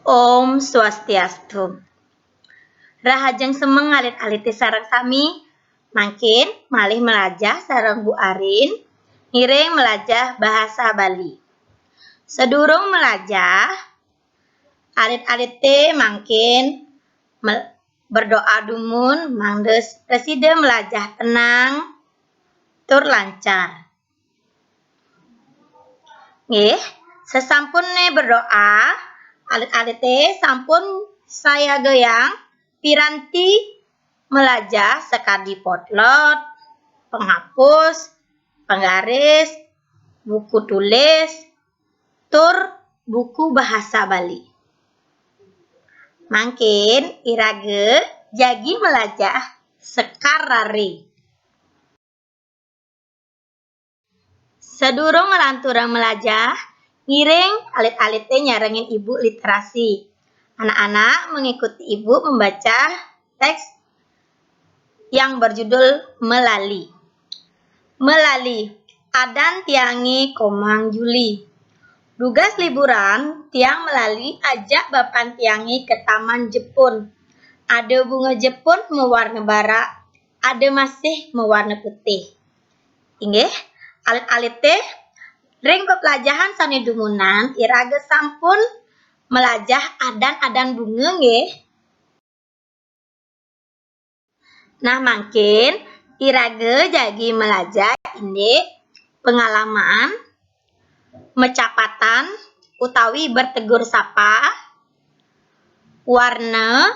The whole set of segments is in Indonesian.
Om Swastiastu. Rahajeng semeng alit-aliti sareng sami, mangkin malih melajah sareng Bu Arin, ngiring melajah bahasa Bali. Sedurung melajah, alit-alite mangkin berdoa dumun mangdes reside melajah tenang tur lancar. Nggih, sesampune berdoa, alit-alite sampun saya goyang piranti melajah sekadi potlot, penghapus, penggaris, buku tulis, tur buku bahasa Bali. Mangkin irage jagi melajah sekarari. Sedurung ngelanturang melajah, ngiring alit-alite nyarengin ibu literasi. Anak-anak mengikuti ibu membaca teks yang berjudul Melali. Melali, adan tiangi komang Juli. Tugas liburan, tiang melali ajak bapan tiangi ke Taman Jepun. Ada bunga Jepun mewarna bara, ada masih mewarna putih. Inggih, alit-alite ring pelajahan sane dumunan iraga sampun melajah adan-adan bunga nggih. Nah mangkin iraga jagi melajah ini pengalaman mecapatan utawi bertegur sapa, warna,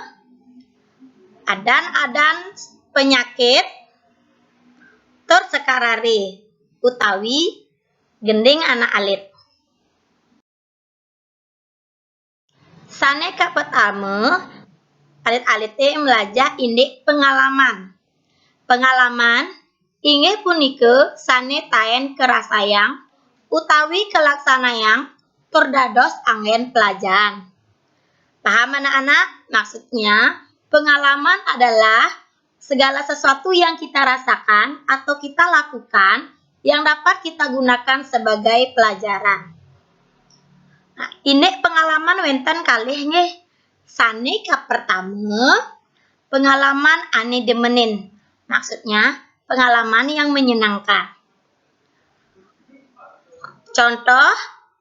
adan-adan penyakit, tur sekarari utawi gending anak alit. Sane ka pertama, alit-alite melajah indik pengalaman. Pengalaman inggih punika sane taen kerasayang utawi kelaksanayang tur dados anggen pelajaran. Paham anak-anak? Maksudnya, pengalaman adalah segala sesuatu yang kita rasakan atau kita lakukan yang dapat kita gunakan sebagai pelajaran. Nah, ini pengalaman wenten kalih nggih. Sane ka pertama, pengalaman ane demenin. Maksudnya, pengalaman yang menyenangkan. Contoh,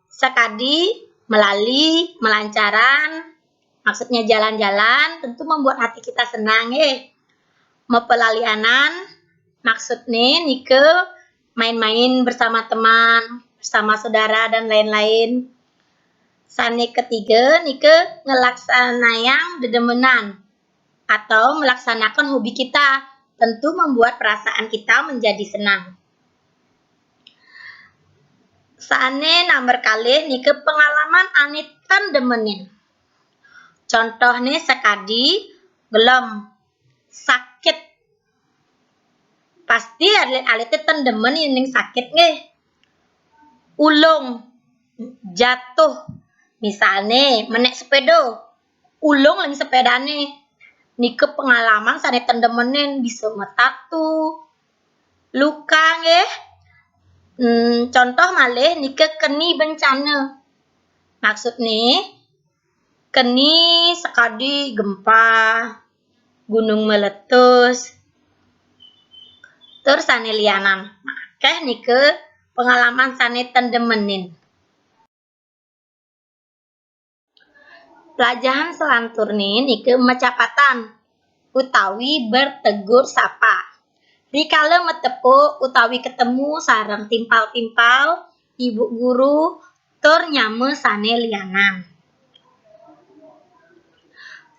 sekadi melali, melancaran, maksudnya jalan-jalan, tentu membuat hati kita senang nggih. Mepelalianan, maksudnya nike main-main bersama teman, bersama saudara dan lain-lain. Sane ketiga nike ngelaksanayang dedemenan atau melaksanakan hobi kita, tentu membuat perasaan kita menjadi senang. Sane nomor kalih nike pengalaman ane tan demenin. Contohnya sekadi gelem sakit. Pasti alit-alite tan demen ning sakit nggih. Ulung jatuh. Misalnya menek sepeda. Ulung lagi sepedane. Nike pengalaman sane tan demenin bisa metatu. Luka nggih. Contoh malih nike keni bencana. Maksudnya keni sekadi gempa, gunung meletus, tur sane lianan. Makeh nike pengalaman sane tan demenin. Pelajaran selanturne nike mecapatan utawi bertegur sapa. Rikala metepuk utawi ketemu sareng timpal-timpal ibu guru tur nyame sane lianan.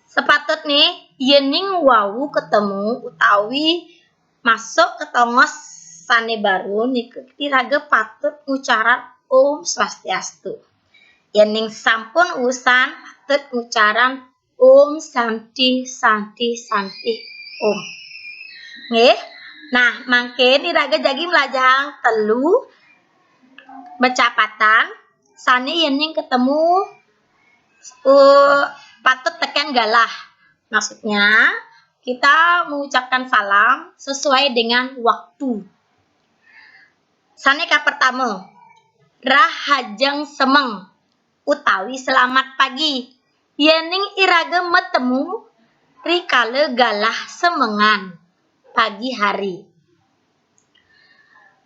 Sepatutne yening wau ketemu utawi masuk ke tongos sane baru nike iraga patut ngucaran Om Swastiastu. Yening sampun usan patut ngucaran Om Santi Santi Santi Om. Nggih. Nah, mangkin iraga jagi melajang telu becapatan sane yening ketemu patut teken galah. Maksudnya, kita mengucapkan salam sesuai dengan waktu. Sane ka pertama, rahajeng semeng utawi selamat pagi. Yening iraga metemu rikale galah semengan pagi hari.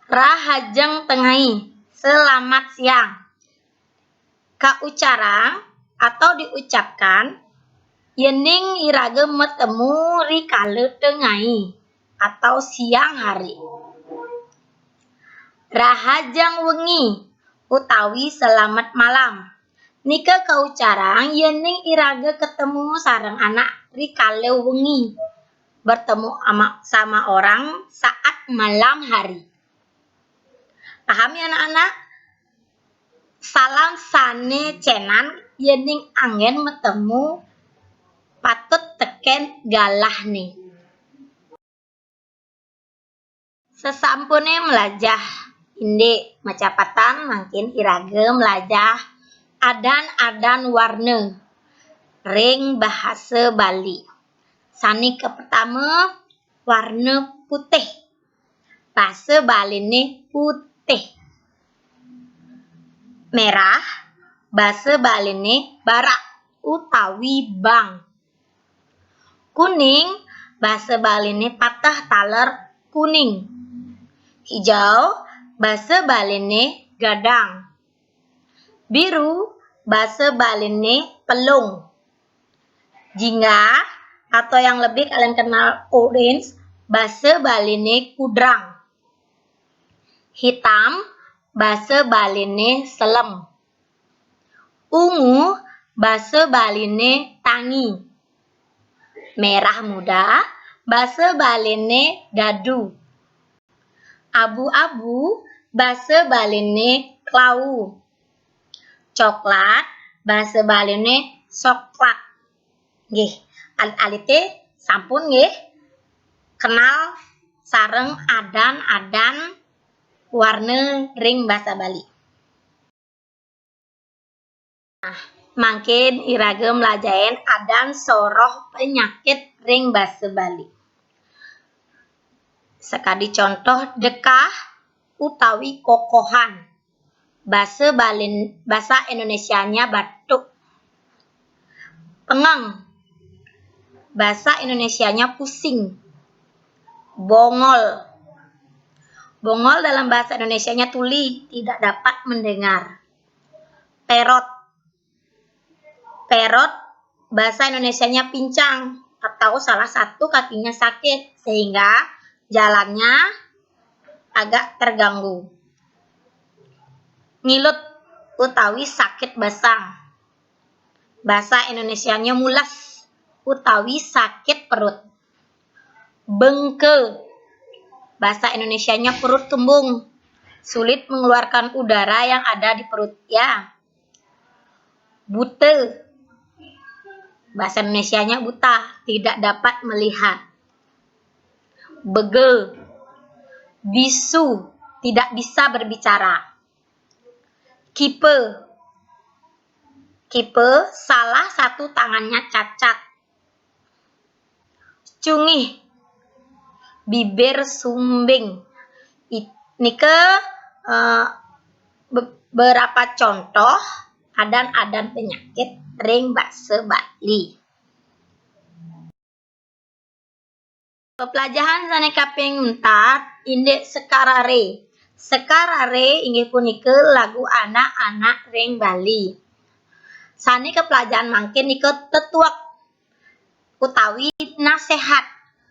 Rahajeng tengai, selamat siang. Kaucarang atau diucapkan yening iraga metemu rikale tengai atau siang hari. Rahajang wengi utawi selamat malam. Nika kaucarang yening iraga ketemu sareng anak rikale wengi. Bertemu sama orang saat malam hari. Pahami anak-anak? Salam sane cenan yening angin metemu patut teken galah nih. Sesampune melajah inde macapatan makin iraga melajah adan-adan warna ring bahasa Bali. Sani ke pertama warna putih. Bahasa Bali ini putih. Merah bahasa Bali ini barak utawi bang. Kuning bahasa Bali ini patah taler kuning. Hijau bahasa Bali ini gadang. Biru bahasa Bali ini pelung. Jingga atau yang lebih kalian kenal orange bahasa Bali ini kudrang. Hitam bahasa Bali ini selem. Ungu bahasa Bali ini tangi. Merah muda bahasa Bali ini dadu. Abu-abu bahasa Bali ini klau. Coklat bahasa Bali ini soklat. Nggih, alit-alite sampun nggih kenal sareng adan-adan warna ring bahasa Bali. Nah, mangkin iraga melajain adan soroh penyakit ring bahasa Bali. Sekali contoh dekah utawi kokohan. Bahasa Indonesianya batuk. Pengang. Bahasa Indonesianya pusing. Bongol. Bongol dalam bahasa Indonesianya tuli, tidak dapat mendengar. Perot. Perot bahasa Indonesianya pincang atau salah satu kakinya sakit sehingga jalannya agak terganggu. Ngilut utawi sakit basang. Bahasa Indonesianya mulas utawi sakit perut. Bengke. Bahasa Indonesianya perut kembung. Sulit mengeluarkan udara yang ada di perut ya. Bute. Bahasa Indonesianya buta, tidak dapat melihat. Begel. Bisu, tidak bisa berbicara. Kipe. Kipe, salah satu tangannya cacat. Cungih. Bibir sumbing. Nike beberapa contoh adan-adan penyakit ring bahasa Bali. Pelajaran sane kaping 4 indek sekarare. Sekarare inggih punika lagu anak-anak ring Bali. Sane ke pelajaran mangkin nike tetuak utawi nasehat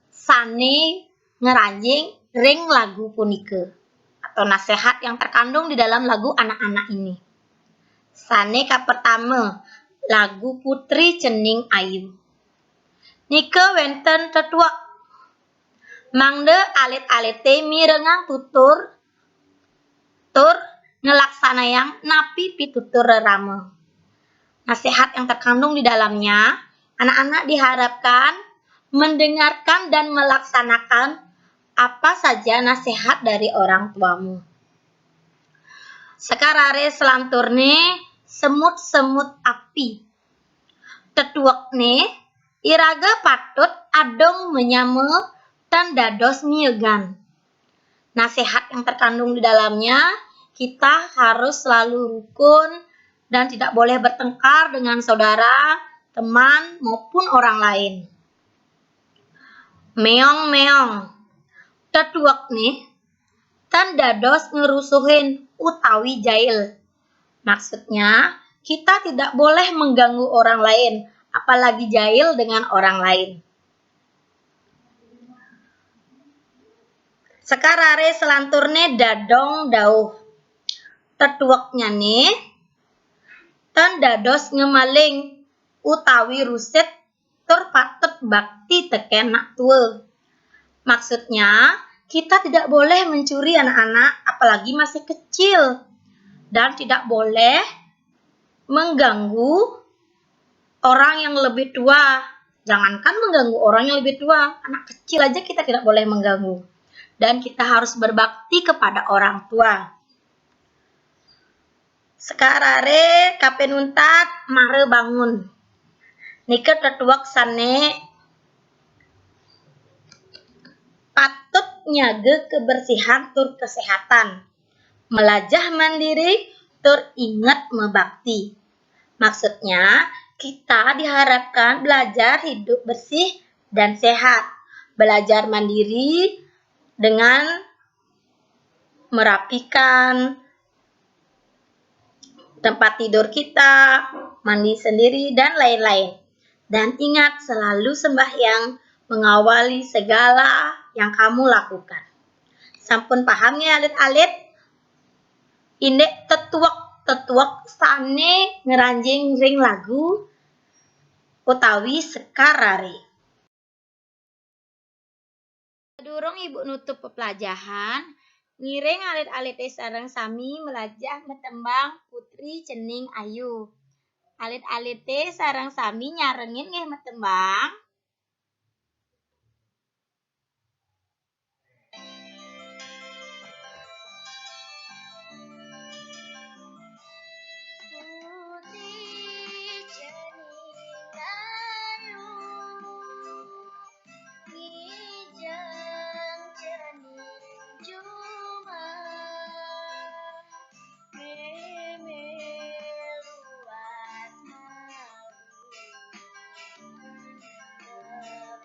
sane ngeranjing ring lagu punika atau nasehat yang terkandung di dalam lagu anak-anak ini. Sane ka pertama lagu Putri Cening Ayu. Nike wenten tetuak mangde alit-alite mirengang tutur ngelaksanayang napi pitutur rerama. Nasihat yang terkandung di dalamnya, anak-anak diharapkan mendengarkan dan melaksanakan apa saja nasihat dari orang tuamu. Sekarare selanturne semut-semut api. Tetuakne iraga patut adong menyame dan dados miegan. Nasihat yang terkandung di dalamnya, kita harus selalu rukun dan tidak boleh bertengkar dengan saudara, teman maupun orang lain. Meong-meong. Tetuak nih, tan dados ngerusuhin utawi jail. Maksudnya, kita tidak boleh mengganggu orang lain, apalagi jail dengan orang lain. Sekarare selanturne dadong dauh. Tetuaknya nih, tan dados ngemaling utawi ruset tur patut bakti teken nak tua. Maksudnya, kita tidak boleh mencuri anak-anak apalagi masih kecil. Dan tidak boleh mengganggu orang yang lebih tua. Jangankan mengganggu orang yang lebih tua, anak kecil aja kita tidak boleh mengganggu. Dan kita harus berbakti kepada orang tua. Sekarare kapenuntat mare bangun. Nika tetuak sane patut nyage kebersihan tur kesehatan. Melajah mandiri tur ingat mebakti. Maksudnya, kita diharapkan belajar hidup bersih dan sehat. Belajar mandiri dengan merapikan tempat tidur kita, mandi sendiri, dan lain-lain. Dan ingat selalu sembahyang mengawali segala yang kamu lakukan. Sampun paham ya alit-alit? Indek tetuak sane ngeranjing ring lagu utawi sekarare. Durung ibu nutup pepelajahan, ngiring alit-alite sareng sami melajah metembang Putri Cening Ayu. Alit-alite sareng sami nyarengin nggih metembang. Lagu Putri Cening Ayu. Alit-alite pelajain ya. Suang-suang kebon. Ngijeng cening cuma meme luas malu.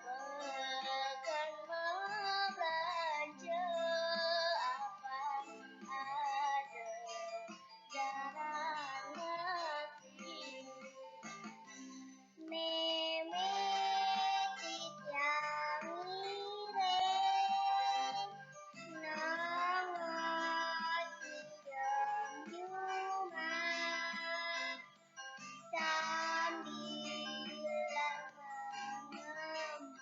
Kepekan membelanja apa ada darah ngasih. Meme titiang ireng nangos nijeng juma sambil mengembung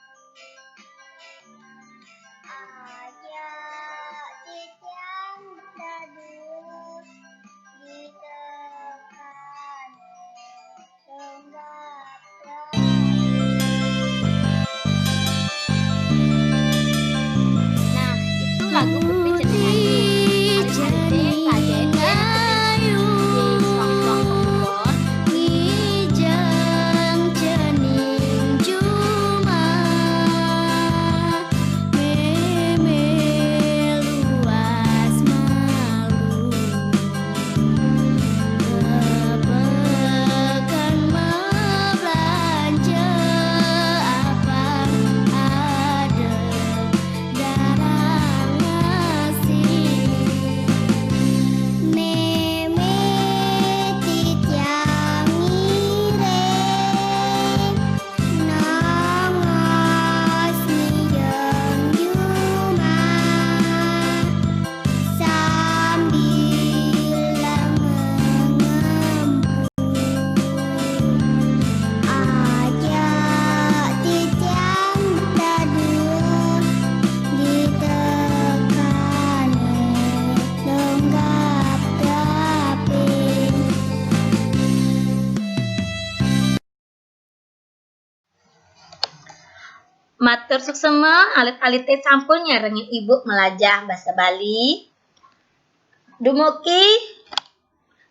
ajak titiang daduh ditekan longgap daping. Matur suksema alit-alite sampun nyarengin ibu melajah basa Bali. Dumugi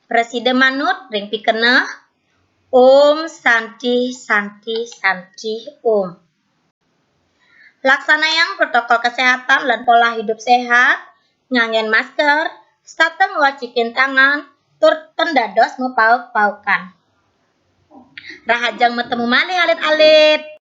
Presiden manut ring pikeneh. Om Santi Santi Santi Om. Laksanayang protokol kesehatan dan pola hidup sehat, nganggen masker, sarta ngwacikin tangan, tur tendados mepauk-paukan. Rahajang metemu malih alit-alit.